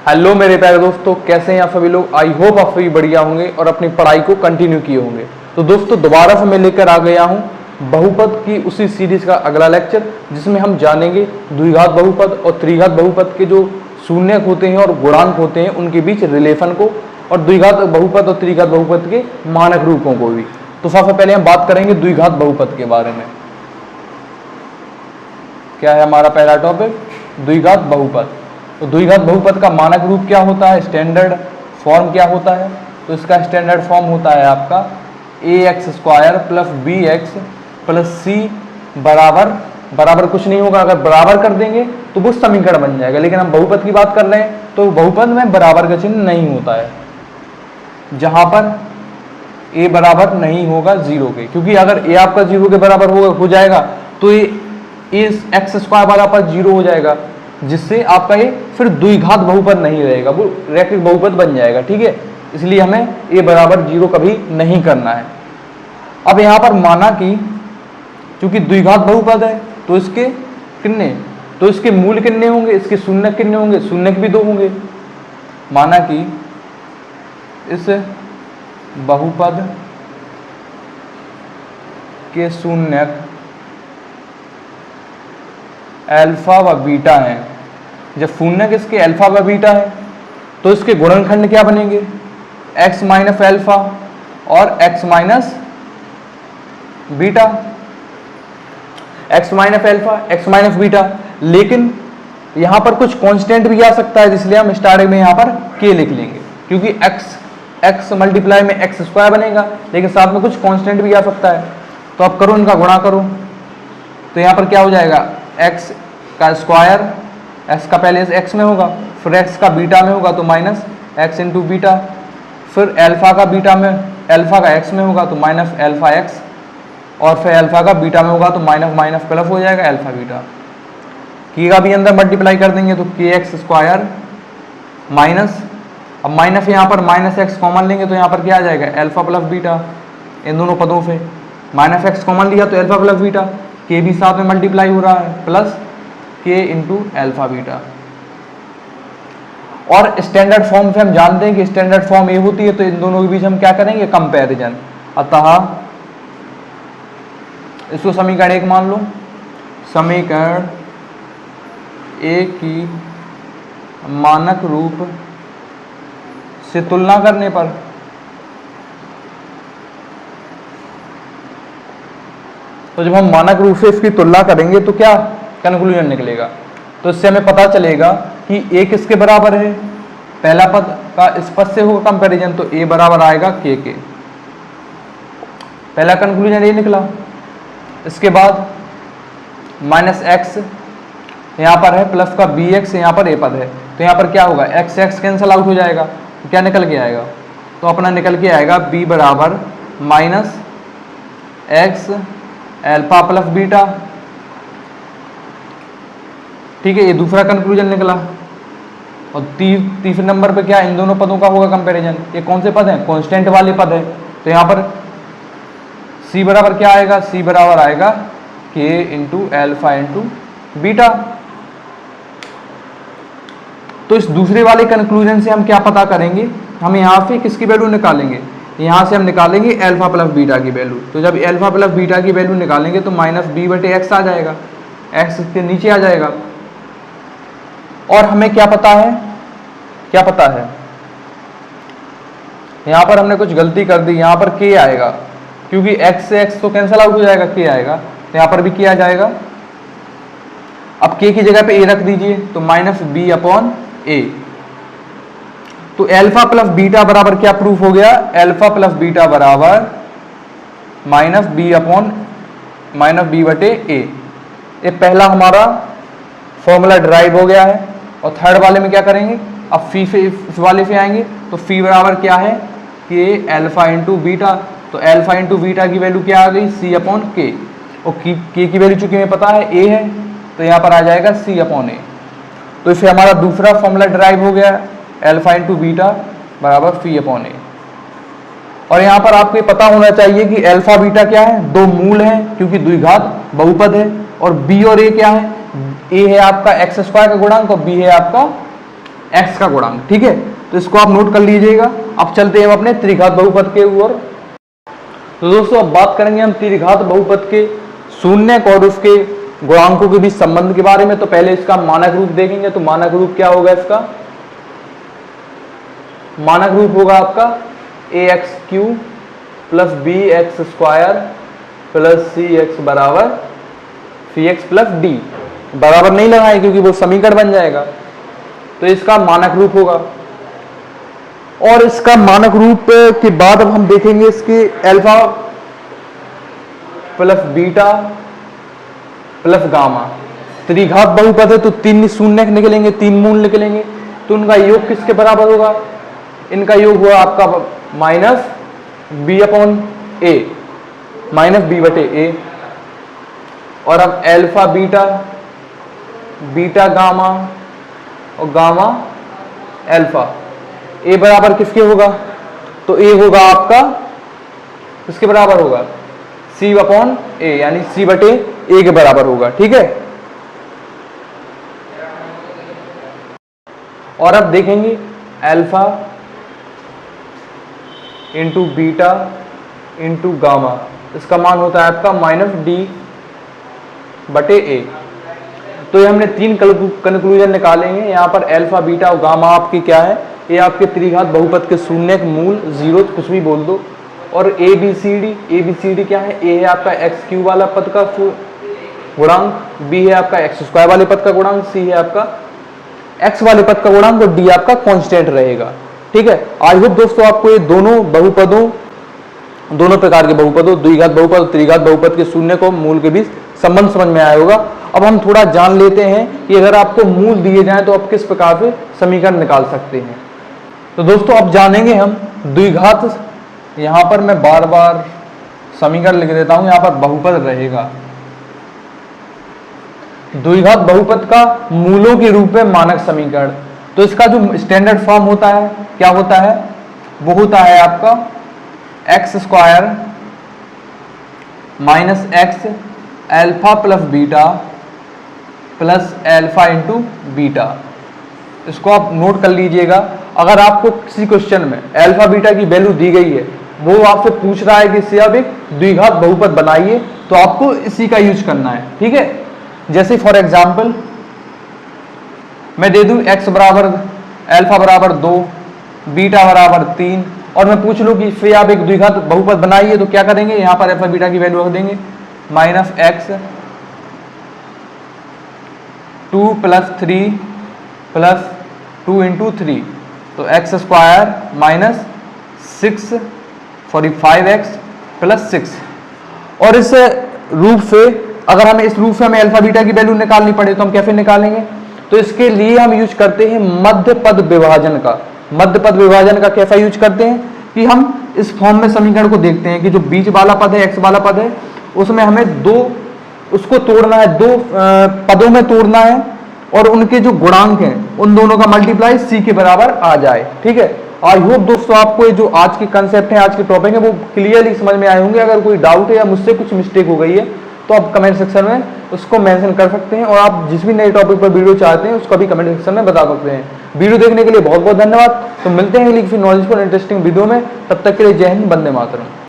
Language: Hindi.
हेलो मेरे प्यारे दोस्तों, कैसे हैं आप सभी लोग। आई होप आप सभी बढ़िया होंगे और अपनी पढ़ाई को कंटिन्यू किए होंगे। तो दोस्तों दोबारा से मैं लेकर आ गया हूं बहुपद की उसी सीरीज का अगला लेक्चर, जिसमें हम जानेंगे द्विघात बहुपद और त्रिघात बहुपद के जो शून्यक होते हैं और गुणांक होते हैं उनके बीच रिलेशन को, और द्विघात बहुपद और त्रिघात बहुपद के मानक रूपों को भी। तो सबसे पहले हम बात करेंगे द्विघात बहुपद के बारे में। क्या है हमारा पहला टॉपिक? द्विघात बहुपद। तो द्विघात बहुपद का मानक रूप क्या होता है, स्टैंडर्ड फॉर्म क्या होता है? तो इसका स्टैंडर्ड फॉर्म होता है आपका ax² plus bx plus c बराबर कुछ नहीं होगा। अगर बराबर कर देंगे तो वो समीकरण बन जाएगा, लेकिन हम बहुपद की बात कर रहे हैं तो बहुपद में बराबर का चिन्ह नहीं होता है। जहां पर a बराबर नहीं होगा 0 के, क्योंकि अगर a आपका 0 के बराबर हो जाएगा तो ये x² बराबर 0 हो जाएगा, जिससे आपका ये फिर द्विघात बहुपद नहीं रहेगा, वो रैखिक बहुपद बन जाएगा। ठीक है, इसलिए हमें a बराबर 0 कभी नहीं करना है। अब यहाँ पर माना कि चूंकि द्विघात बहुपद है तो इसके मूल कितने होंगे, इसके शून्यक कितने होंगे? शून्यक भी 2 होंगे। माना कि इस बहुपद के शून्यक अल्फा व बीटा हैं। जब शून्यक इसके अल्फा व बीटा है तो इसके गुणनखंड क्या बनेंगे? x माइनस अल्फा और x minus beta, x minus alpha x minus beta. लेकिन यहां पर कुछ कांस्टेंट भी आ सकता है, इसलिए हम स्टार्टिंग में यहां पर k लिख लेंगे, क्योंकि x मल्टीप्लाई में x² बनेगा, लेकिन साथ में कुछ कांस्टेंट भी आ सकता है। तो अब करो, इनका गुणा करो, तो यहां पर क्या हो जाएगा? x का स्क्वायर, x का पहले x में होगा, फिर x का बीटा में होगा तो माइनस x इंटू बीटा, फिर अल्फा का बीटा में, अल्फा का x में होगा तो माइनस अल्फा x, और फिर अल्फा का बीटा में होगा तो माइनस माइनस प्लस हो जाएगा अल्फा बीटा। की का भी अंदर मल्टीप्लाई कर देंगे तो kx² माइनस, अब माइनस यहाँ पर माइनस x कॉमन लेंगे तो यहाँ पर क्या आ जाएगा? Alpha plus beta. इन दोनों पदों से माइनस x कॉमन लिया तो अल्फा प्लस बीटा, k भी साथ में मल्टीप्लाई हो रहा है, plus k into alpha beta. और स्टैंडर्ड फॉर्म से हम जानते हैं कि स्टैंडर्ड फॉर्म ए होती है, तो इन दोनों के बीच हम क्या करेंगे? कंपैरिजन। अतः इसको समीकरण 1 मान लो। समीकरण 1 की मानक रूप से तुलना करने पर तो जब हम मानक रूप से इसकी तुलना करेंगे तो क्या कंक्लूजन निकलेगा? तो इससे हमें पता चलेगा कि a किसके बराबर है। पहला पद का इस पद से होगा कंपैरिजन, तो a बराबर आएगा k के। पहला कंक्लूजन ये निकला। इसके बाद माइनस x यहाँ पर है, प्लस का bx यहाँ पर a पद है, तो यहाँ पर क्या होगा? x कैंसल आउट हो जाएगा, तो क्या निकल के आएगा? तो अपना निकल के आएगा b बराबर minus x alpha plus beta. ठीक है, ये दूसरा कंक्लूजन निकला। और तीसरे नंबर पे क्या? इन दोनों पदों का होगा कंपैरिजन। ये कौन से पद हैं? कांस्टेंट वाले पद है, तो यहाँ पर c बराबर क्या आएगा? c बराबर आएगा k into alpha into beta. तो इस दूसरे वाले कंक्लूजन से हम क्या पता करेंगे? हम यहाँ से किसकी वैल्यू निकालेंगे? यहाँ से हम निकालेंगे अल्फा प्लस बीटा की वैल्यू। तो जब अल्फा प्लस बीटा की वैल्यू निकालेंगे तो माइनस b/x आ जाएगा, x के नीचे आ जाएगा। और हमें क्या पता है? क्या पता है? यहाँ पर हमने कुछ गलती कर दी, यहाँ पर k आएगा, क्योंकि x से x तो कैंसल आउट हो जाएगा, k आएगा, तो यहाँ पर भी k आ जाएगा। अब k की जगह पे a रख दीजिए, तो माइनस b/a। तो अल्फा प्लस बीटा बराबर क्या प्रूफ हो गया? अल्फा प्लस बीटा बराबर माइनस b/a। ये पहला हमारा फॉर्मूला ड्राइव हो गया है। और थर्ड वाले में क्या करेंगे? अब फी से इस वाले से आएंगे, तो फी बराबर क्या है? k alpha into beta. तो अल्फा इंटू बीटा की वैल्यू क्या आ गई? c/k। और k की वैल्यू चूंकि हमें पता है a है, तो यहाँ पर आ जाएगा c/a। तो इससे हमारा दूसरा फॉर्मूला ड्राइव हो गया, अल्फा इंटू बीटा बराबर φ/a। और यहाँ पर आपको पता होना चाहिए कि अल्फा बीटा क्या है? 2 मूल हैं, क्योंकि द्विघात बहुपद है। और b और a क्या है? a है आपका x² का गुणांक और b है आपका x का गुणांक, ठीक है। तो इसको आप नोट कर लीजिएगा। अब चलते हैं हम अपने त्रिघात बहुपद के ओर। तो दोस्तों अब बात करेंगे हम त्रिघात बहुपद के शून्यक और उसके गुणांकों के बीच संबंध के बारे में। तो पहले इसका मानक रूप देखेंगे। तो मानक रूप क्या होगा इसका? मानक रूप होगा आपका ax³ plus bx² plus cx बराबर cx प्लस d। बराबर नहीं लगाए क्योंकि वो समीकरण बन जाएगा। तो इसका मानक रूप होगा। और इसका मानक रूप के बाद अब हम देखेंगे इसके alpha plus beta plus gamma. त्रिघात बहुपद है तो 3 शून्य निकलेंगे, 3 मूल निकलेंगे। तो उनका योग किसके बराबर होगा? इनका योग हुआ आपका माइनस b/a, माइनस b/a। और अब अल्फा बीटा, बीटा गामा और गामा अल्फा, a बराबर किसके होगा? तो a होगा आपका किसके बराबर होगा? c/a, यानी c/a के बराबर होगा, ठीक है। और अब देखेंगे alpha into beta into gamma, इसका मान होता है आपका माइनस d/a। तो ये हमने 3 कंक्लूजन निकालेंगे। यहाँ पर अल्फा बीटा और गामा आपकी क्या है? ये आपके त्रिघात बहुपद के शून्यक, मूल, जीरो, कुछ भी बोल दो। और ए बी सी डी क्या है? ए है आपका x³ वाला पद का गुणांक, बी है आपका x² वाले पद का गुणांक, सी है आपका x वाले पद का गुणांक और डी आपका कांस्टेंट रहेगा, ठीक है। आई होप दोस्तों आपको ये दोनों बहुपदों, दोनों प्रकार के बहुपदों, द्विघात बहुपद और त्रिघात बहुपद के शून्यक और मूल के बीच संबंध समझ में आया होगा। अब हम थोड़ा जान लेते हैं कि अगर आपको मूल दिए जाएं तो आप किस प्रकार से समीकरण निकाल सकते हैं। तो दोस्तों अब जानेंगे हम द्विघात। यहां पर मैं बार बार समीकरण लिख देता हूं, यहां पर बहुपद रहेगा। द्विघात बहुपद का मूलों के रूप में मानक समीकरण। तो इसका जो स्टैंडर्ड फॉर्म होता है क्या होता है? वो होता है आपका x² minus x alpha plus beta plus alpha into beta. इसको आप नोट कर लीजिएगा। अगर आपको किसी क्वेश्चन में अल्फा बीटा की वैल्यू दी गई है, वो आपसे पूछ रहा है कि इससे आप एक द्विघात बहुपद बनाइए, तो आपको इसी का यूज करना है, ठीक है। जैसे फॉर एग्जाम्पल मैं दे दूं x बराबर अल्फा बराबर 2, बीटा बराबर 3 और मैं पूछ लूं कि इससे आप एक द्विघात बहुपद बनाइए, तो क्या करेंगे? यहां पर अल्फा बीटा की वैल्यू रख देंगे minus x 2 plus 3 plus 2 into 3, तो x² माइनस 5x प्लस 6। और इस रूप से अगर हमें इस रूप से हमें अल्फा बीटा की वैल्यू निकालनी पड़े तो हम कैसे निकालेंगे? तो इसके लिए हम यूज करते हैं मध्य पद विभाजन का। मध्य पद विभाजन का कैसा यूज करते हैं कि हम इस फॉर्म में समीकरण को देखते हैं कि जो बीच वाला पद है, x वाला पद है, उसमें हमें दो उसको तोड़ना है, दो पदों में तोड़ना है और उनके जो गुणांक हैं उन दोनों का मल्टीप्लाई c के बराबर आ जाए, ठीक है। आई होप दोस्तों आपको ये जो आज के कंसेप्ट है, आज के टॉपिक है, वो क्लियरली समझ में आए होंगे। अगर कोई डाउट है या मुझसे कुछ मिस्टेक हो गई है तो आप कमेंट सेक्शन में उसको मेंशन कर सकते हैं, और आप जिस भी नए टॉपिक पर वीडियो चाहते हैं उसका भी कमेंट सेक्शन में बता सकते हैं। वीडियो देखने के लिए बहुत बहुत धन्यवाद। तो मिलते हैं किसी नॉलेजफुल इंटरेस्टिंग वीडियो में, तब तक के लिए जय हिंद, वंदे मातरम।